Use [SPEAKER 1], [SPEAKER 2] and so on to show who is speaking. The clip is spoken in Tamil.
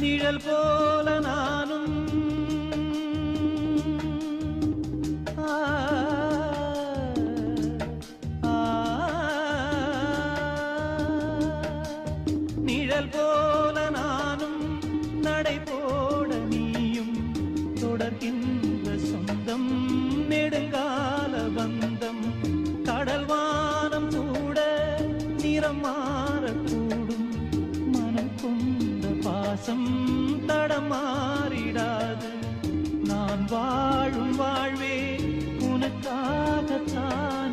[SPEAKER 1] நிழல் போல நானும் நிழல் போல நானும் நடை போட நீயும் தொடர்கின்ற சொந்தம் நெடுங்கால பந்தம் கடல் வானம் கூட நிறம் மாறக்கூடும் மனம் கொண்ட பாசம் தடமாறிடாது நான் வாழும் வாழ்வே உனக்காகத்தான்